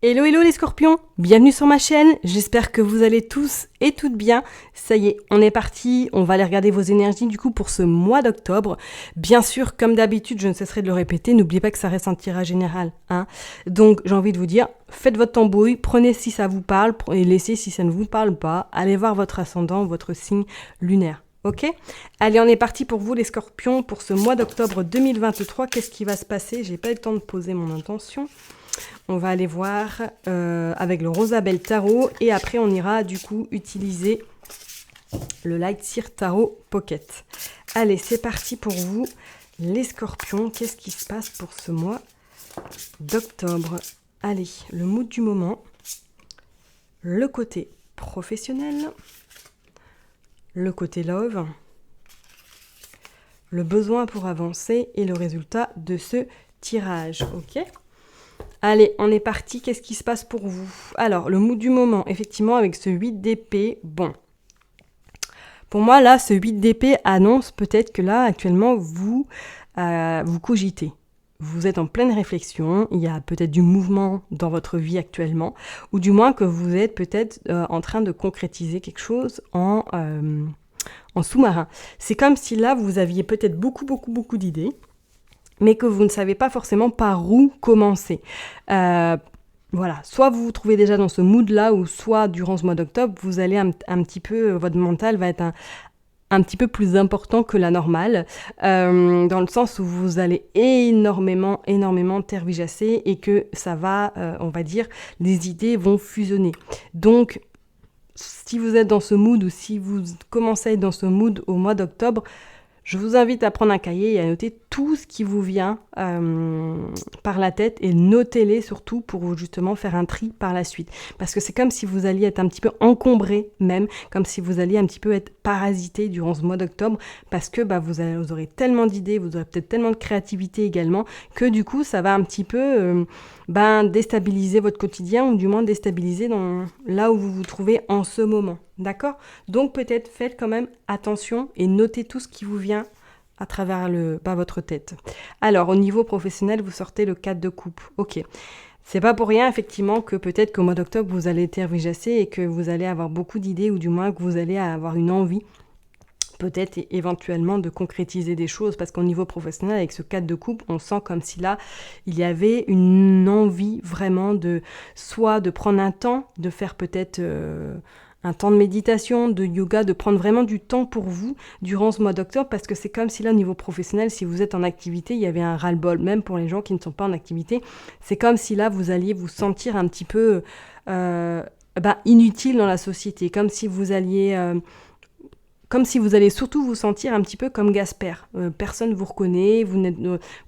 Hello hello les scorpions, bienvenue sur ma chaîne, j'espère que vous allez tous et toutes bien. Ça y est, on est parti, on va aller regarder vos énergies du coup pour ce mois d'octobre. Bien sûr, comme d'habitude, je ne cesserai de le répéter, n'oubliez pas que ça reste un tirage général. Donc j'ai envie de vous dire, faites votre tambouille, prenez si ça vous parle et laissez si ça ne vous parle pas. Allez voir votre ascendant, votre signe lunaire. Ok ? Allez, on est parti pour vous les scorpions pour ce mois d'octobre 2023. Qu'est-ce qui va se passer ? J'ai pas eu le temps de poser mon intention. On va aller voir avec le Rosabelle Tarot et après on ira du coup utiliser le Light Seer Tarot Pocket. Allez, c'est parti pour vous les scorpions. Qu'est-ce qui se passe pour ce mois d'octobre ? Allez, le mood du moment, le côté professionnel, le côté love, le besoin pour avancer et le résultat de ce tirage. Ok ? Allez, on est parti. Qu'est-ce qui se passe pour vous ? Alors, le mood du moment, effectivement, avec ce 8 d'épée, bon. Pour moi, là, ce 8 d'épée annonce peut-être que là, actuellement, vous cogitez. Vous êtes en pleine réflexion, il y a peut-être du mouvement dans votre vie actuellement, ou du moins que vous êtes peut-être en train de concrétiser quelque chose en sous-marin. C'est comme si là, vous aviez peut-être beaucoup d'idées, mais que vous ne savez pas forcément par où commencer. Voilà, soit vous vous trouvez déjà dans ce mood-là, ou soit durant ce mois d'octobre, vous allez un petit peu, votre mental va être un petit peu plus important que la normale, dans le sens où vous allez énormément tergiverser et que ça va, on va dire, les idées vont fusionner. Donc, si vous êtes dans ce mood ou si vous commencez à être dans ce mood au mois d'octobre, je vous invite à prendre un cahier et à noter tout ce qui vous vient par la tête et notez-les surtout pour justement faire un tri par la suite. Parce que c'est comme si vous alliez être un petit peu encombré même, comme si vous alliez un petit peu être parasité durant ce mois d'octobre parce que vous aurez tellement d'idées, vous aurez peut-être tellement de créativité également que du coup ça va un petit peu déstabiliser votre quotidien ou du moins déstabiliser là où vous vous trouvez en ce moment. D'accord ? Donc peut-être faites quand même attention et notez tout ce qui vous vient à travers votre tête. Alors au niveau professionnel, vous sortez le 4 de coupe. Ok. C'est pas pour rien effectivement que peut-être qu'au mois d'octobre vous allez tergiverser et que vous allez avoir beaucoup d'idées ou du moins que vous allez avoir une envie peut-être éventuellement de concrétiser des choses parce qu'au niveau professionnel avec ce 4 de coupe on sent comme si là il y avait une envie vraiment de soit de prendre un temps, de faire peut-être un temps de méditation, de yoga, de prendre vraiment du temps pour vous durant ce mois d'octobre parce que c'est comme si là au niveau professionnel, si vous êtes en activité, il y avait un ras-le-bol, même pour les gens qui ne sont pas en activité, c'est comme si là vous alliez vous sentir un petit peu inutile dans la société, comme si vous alliez surtout vous sentir un petit peu comme Gasper. Personne ne vous reconnaît, vous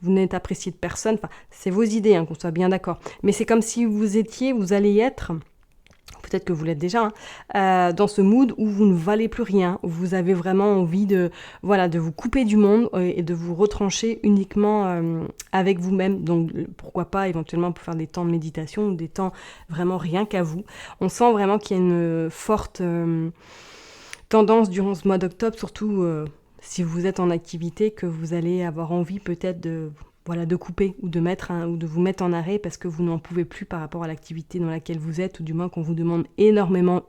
n'êtes apprécié de personne, enfin, c'est vos idées, qu'on soit bien d'accord. Mais c'est comme si vous allez être... Peut-être que vous l'êtes déjà, dans ce mood où vous ne valez plus rien, où vous avez vraiment envie de vous couper du monde et de vous retrancher uniquement avec vous-même. Donc pourquoi pas éventuellement pour faire des temps de méditation ou des temps vraiment rien qu'à vous. On sent vraiment qu'il y a une forte tendance durant ce mois d'octobre, surtout si vous êtes en activité, que vous allez avoir envie peut-être de couper ou de vous mettre en arrêt parce que vous n'en pouvez plus par rapport à l'activité dans laquelle vous êtes ou du moins qu'on vous demande énormément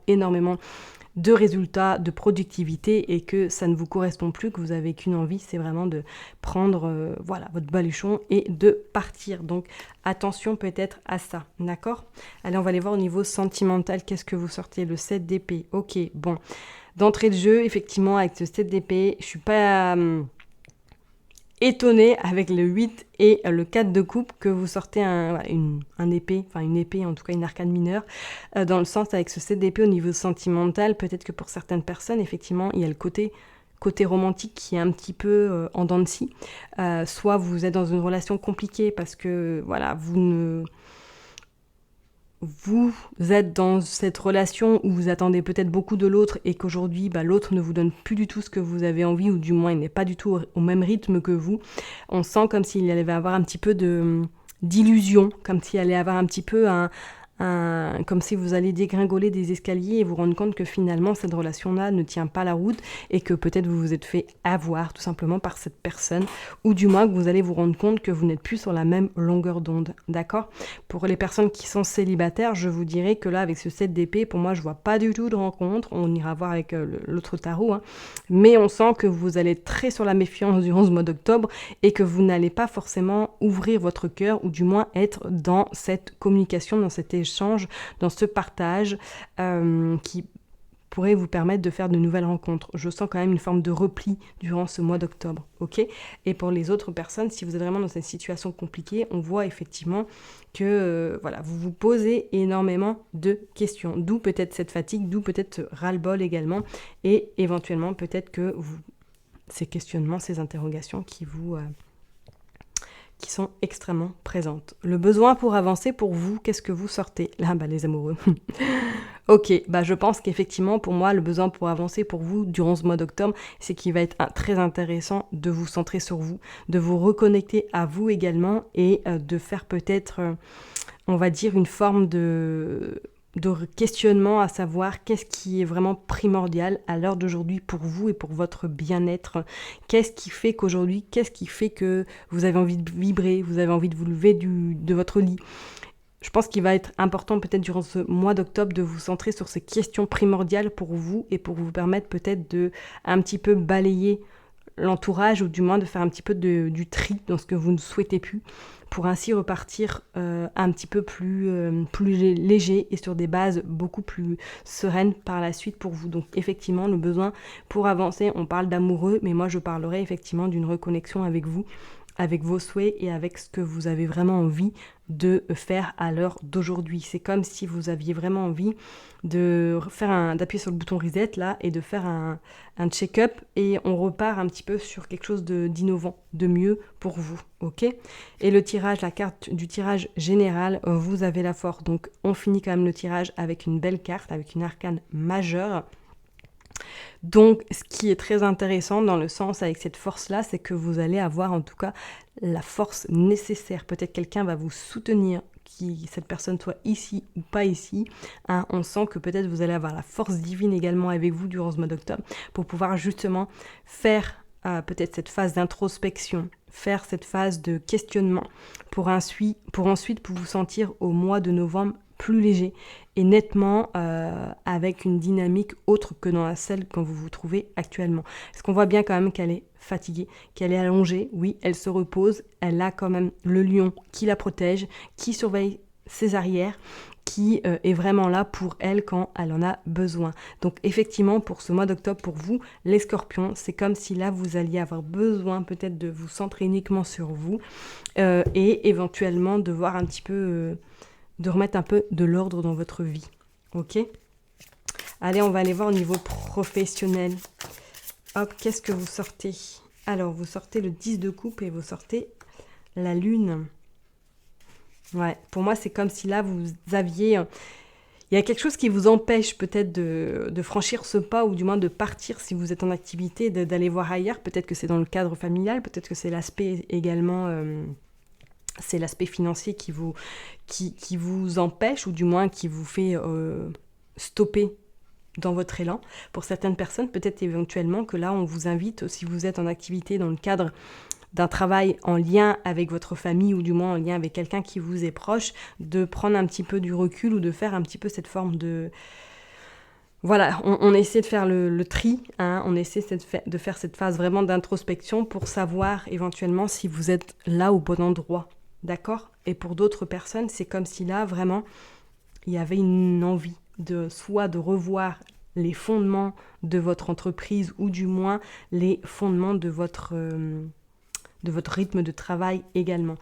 de résultats, de productivité et que ça ne vous correspond plus, que vous avez qu'une envie, c'est vraiment de prendre votre baluchon et de partir. Donc attention peut-être à ça, d'accord ? Allez, on va aller voir au niveau sentimental, qu'est-ce que vous sortez ? Le 7 d'épée, ok, bon. D'entrée de jeu, effectivement, avec ce 7 d'épée, je suis pas... étonné avec le 8 et le 4 de coupe que vous sortez une épée, enfin une épée, en tout cas une arcane mineure, dans le sens avec ce 7 d'épée au niveau sentimental, peut-être que pour certaines personnes, effectivement, il y a le côté romantique qui est un petit peu en dents de scie. Soit vous êtes dans une relation compliquée parce que vous êtes dans cette relation où vous attendez peut-être beaucoup de l'autre et qu'aujourd'hui, l'autre ne vous donne plus du tout ce que vous avez envie ou du moins il n'est pas du tout au même rythme que vous. On sent comme s'il allait avoir un petit peu d'illusion, comme s'il allait avoir un petit peu un comme si vous allez dégringoler des escaliers et vous rendre compte que finalement cette relation-là ne tient pas la route et que peut-être vous vous êtes fait avoir tout simplement par cette personne, ou du moins que vous allez vous rendre compte que vous n'êtes plus sur la même longueur d'onde, d'accord? Pour les personnes qui sont célibataires, je vous dirais que là, avec ce 7 d'épée, pour moi, je vois pas du tout de rencontre. On ira voir avec l'autre tarot, hein. Mais on sent que vous allez être très sur la méfiance durant ce mois d'octobre et que vous n'allez pas forcément ouvrir votre cœur, ou du moins être dans cette communication, dans cet échange, dans ce partage qui pourrait vous permettre de faire de nouvelles rencontres. Je sens quand même une forme de repli durant ce mois d'octobre, ok? Et pour les autres personnes, si vous êtes vraiment dans cette situation compliquée, on voit effectivement que voilà, vous vous posez énormément de questions, d'où peut-être cette fatigue, d'où peut-être ce ras-le-bol également, et éventuellement peut-être que ces questionnements, ces interrogations qui sont extrêmement présentes. Le besoin pour avancer, pour vous, qu'est-ce que vous sortez? Là, les amoureux. Ok, je pense qu'effectivement, pour moi, le besoin pour avancer pour vous durant ce mois d'octobre, c'est qu'il va être très intéressant de vous centrer sur vous, de vous reconnecter à vous également et de faire peut-être, on va dire, une forme de questionnement, à savoir qu'est-ce qui est vraiment primordial à l'heure d'aujourd'hui pour vous et pour votre bien-être. Qu'est-ce qui fait qu'aujourd'hui, qu'est-ce qui fait que vous avez envie de vibrer, vous avez envie de vous lever de votre lit. Je pense qu'il va être important peut-être durant ce mois d'octobre de vous centrer sur ces questions primordiales pour vous et pour vous permettre peut-être de un petit peu balayer l'entourage, ou du moins de faire un petit peu du tri dans ce que vous ne souhaitez plus, pour ainsi repartir un petit peu plus léger et sur des bases beaucoup plus sereines par la suite pour vous. Donc effectivement, le besoin pour avancer, on parle d'amoureux, mais moi je parlerai effectivement d'une reconnexion avec vous, avec vos souhaits et avec ce que vous avez vraiment envie de faire à l'heure d'aujourd'hui. C'est comme si vous aviez vraiment envie d'appuyer sur le bouton reset là et de faire un check-up, et on repart un petit peu sur quelque chose d'innovant, de mieux pour vous, ok? Et le tirage, la carte du tirage général, vous avez la force. Donc on finit quand même le tirage avec une belle carte, avec une arcane majeure. Donc, ce qui est très intéressant dans le sens avec cette force-là, c'est que vous allez avoir en tout cas la force nécessaire. Peut-être quelqu'un va vous soutenir, cette personne soit ici ou pas ici. Hein, on sent que peut-être vous allez avoir la force divine également avec vous durant ce mois d'octobre pour pouvoir justement faire peut-être cette phase d'introspection, faire cette phase de questionnement pour ensuite vous sentir au mois de novembre plus léger et nettement avec une dynamique autre que dans celle quand vous vous trouvez actuellement. Parce qu'on voit bien quand même qu'elle est fatiguée, qu'elle est allongée, oui, elle se repose, elle a quand même le lion qui la protège, qui surveille ses arrières, qui est vraiment là pour elle quand elle en a besoin. Donc effectivement, pour ce mois d'octobre, pour vous, les scorpions, c'est comme si là, vous alliez avoir besoin peut-être de vous centrer uniquement sur vous et éventuellement de voir un petit peu... de remettre un peu de l'ordre dans votre vie, ok? Allez, on va aller voir au niveau professionnel. Hop, qu'est-ce que vous sortez? Alors, vous sortez le 10 de coupe et vous sortez la lune. Ouais, pour moi, c'est comme si là, vous aviez... Il y a quelque chose qui vous empêche peut-être de franchir ce pas, ou du moins de partir si vous êtes en activité, d'aller voir ailleurs. Peut-être que c'est dans le cadre familial, peut-être que c'est l'aspect également... c'est l'aspect financier qui vous empêche, ou du moins qui vous fait stopper dans votre élan. Pour certaines personnes, peut-être éventuellement que là, on vous invite, si vous êtes en activité dans le cadre d'un travail en lien avec votre famille, ou du moins en lien avec quelqu'un qui vous est proche, de prendre un petit peu du recul, ou de faire un petit peu cette forme de... Voilà, on essaie de faire le tri, hein, on essaie de faire cette phase vraiment d'introspection pour savoir éventuellement si vous êtes là au bon endroit. D'accord? Et pour d'autres personnes, c'est comme si là, vraiment, il y avait une envie soit de revoir les fondements de votre entreprise, ou du moins les fondements de votre rythme de travail également.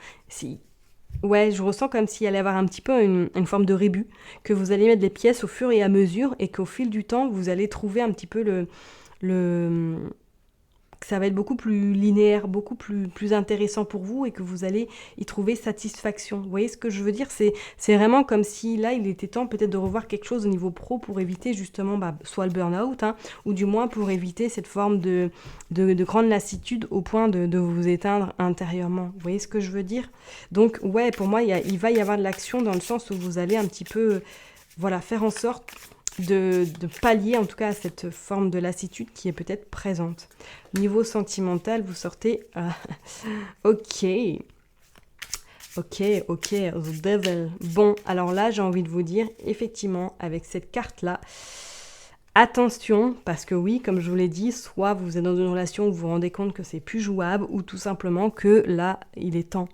Ouais, je ressens comme s'il allait y avoir un petit peu une forme de rébut, que vous allez mettre les pièces au fur et à mesure, et qu'au fil du temps, vous allez trouver un petit peu ça va être beaucoup plus linéaire, beaucoup plus intéressant pour vous et que vous allez y trouver satisfaction. Vous voyez ce que je veux dire? C'est vraiment comme si là, il était temps peut-être de revoir quelque chose au niveau pro pour éviter justement soit le burn-out, hein, ou du moins pour éviter cette forme de grande lassitude au point de vous éteindre intérieurement. Vous voyez ce que je veux dire? Donc ouais, pour moi, il va y avoir de l'action dans le sens où vous allez un petit peu faire en sorte de pallier en tout cas à cette forme de lassitude qui est peut-être présente. Niveau sentimental, vous sortez ok, the devil. Bon, alors là, j'ai envie de vous dire, effectivement, avec cette carte-là, attention, parce que oui, comme je vous l'ai dit, soit vous êtes dans une relation où vous vous rendez compte que c'est plus jouable, ou tout simplement que là, il est temps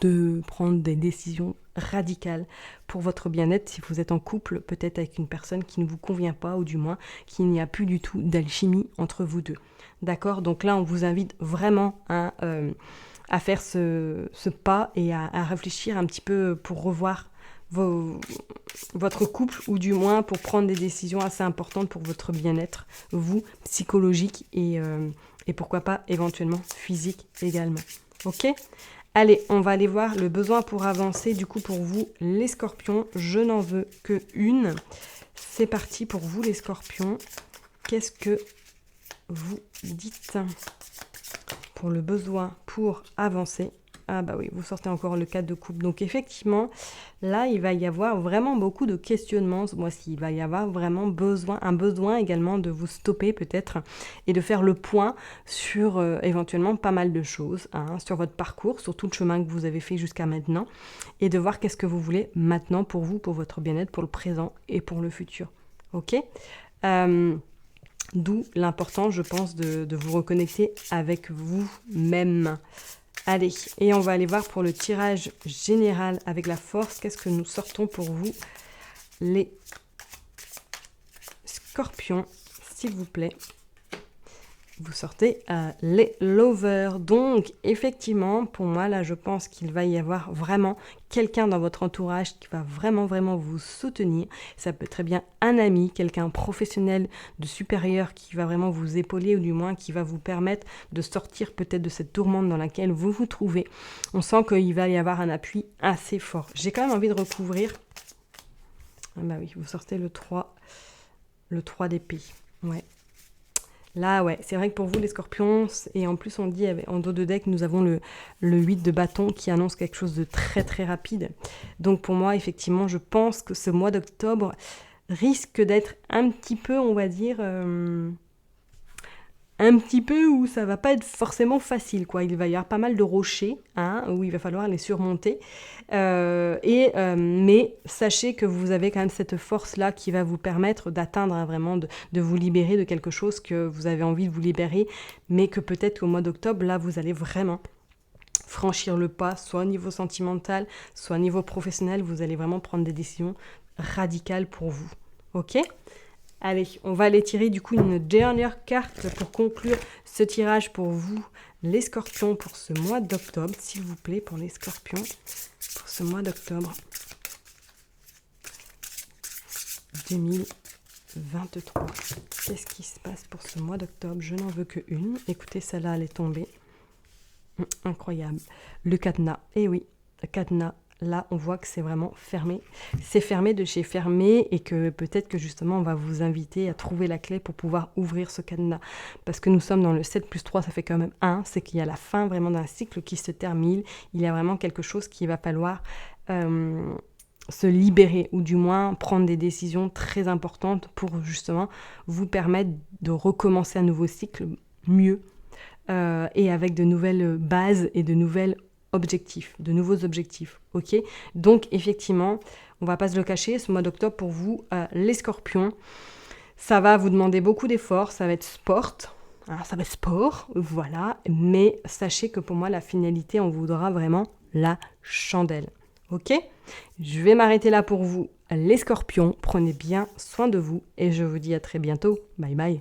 de prendre des décisions radicales pour votre bien-être si vous êtes en couple, peut-être avec une personne qui ne vous convient pas, ou du moins qu'il n'y a plus du tout d'alchimie entre vous deux. D'accord? Donc là, on vous invite vraiment à faire ce pas et à réfléchir un petit peu pour revoir votre couple, ou du moins pour prendre des décisions assez importantes pour votre bien-être, vous, psychologique et pourquoi pas éventuellement physique également. Ok? Allez, on va aller voir le besoin pour avancer. Du coup, pour vous, les scorpions, je n'en veux que une. C'est parti pour vous, les scorpions. Qu'est-ce que vous dites pour le besoin pour avancer? Ah bah oui, vous sortez encore le 4 de coupe. Donc effectivement, là, il va y avoir vraiment beaucoup de questionnements ce mois-ci. Il va y avoir vraiment un besoin également de vous stopper peut-être et de faire le point sur éventuellement pas mal de choses, hein, sur votre parcours, sur tout le chemin que vous avez fait jusqu'à maintenant, et de voir qu'est-ce que vous voulez maintenant pour vous, pour votre bien-être, pour le présent et pour le futur. Ok ? D'où l'importance, je pense, de vous reconnecter avec vous-même. Allez, et on va aller voir pour le tirage général avec la force. Qu'est-ce que nous sortons pour vous, les scorpions, s'il vous plaît? Vous sortez les lovers. Donc, effectivement, pour moi, là, je pense qu'il va y avoir vraiment quelqu'un dans votre entourage qui va vraiment, vraiment vous soutenir. Ça peut être très bien un ami, quelqu'un professionnel de supérieur qui va vraiment vous épauler, ou du moins qui va vous permettre de sortir peut-être de cette tourmente dans laquelle vous vous trouvez. On sent qu'il va y avoir un appui assez fort. J'ai quand même envie de recouvrir. Ah bah oui, vous sortez le 3 d'épée. Ouais. Là, ouais, c'est vrai que pour vous, les scorpions, et en plus on dit en dos de deck, nous avons le 8 de bâton qui annonce quelque chose de très très rapide. Donc pour moi, effectivement, je pense que ce mois d'octobre risque d'être un petit peu, on va dire, un petit peu où ça va pas être forcément facile, quoi. Il va y avoir pas mal de rochers, hein, où il va falloir les surmonter. Mais sachez que vous avez quand même cette force-là qui va vous permettre d'atteindre, hein, vraiment, de vous libérer de quelque chose que vous avez envie de vous libérer, mais que peut-être qu'au mois d'octobre, là, vous allez vraiment franchir le pas, soit au niveau sentimental, soit au niveau professionnel. Vous allez vraiment prendre des décisions radicales pour vous. Ok ? Allez, on va aller tirer du coup une dernière carte pour conclure ce tirage pour vous, les scorpions, pour ce mois d'octobre, s'il vous plaît, pour les scorpions, pour ce mois d'octobre 2023. Qu'est-ce qui se passe pour ce mois d'octobre? Je n'en veux que une. Écoutez, celle-là, elle est tombée. Incroyable. Le cadenas. Eh oui, le cadenas. Là, on voit que c'est vraiment fermé. C'est fermé de chez fermé, et que peut-être que justement, on va vous inviter à trouver la clé pour pouvoir ouvrir ce cadenas. Parce que nous sommes dans le 7 plus 3, ça fait quand même 1. C'est qu'il y a la fin vraiment d'un cycle qui se termine. Il y a vraiment quelque chose qu'il va falloir se libérer, ou du moins prendre des décisions très importantes pour justement vous permettre de recommencer un nouveau cycle mieux, et avec de nouvelles bases et de nouveaux objectifs, ok? Donc effectivement, on va pas se le cacher, ce mois d'octobre pour vous, les scorpions, ça va vous demander beaucoup d'efforts, ça va être sport, voilà, mais sachez que pour moi, la finalité, on voudra vraiment la chandelle, ok? Je vais m'arrêter là pour vous, les scorpions, prenez bien soin de vous, et je vous dis à très bientôt, bye bye.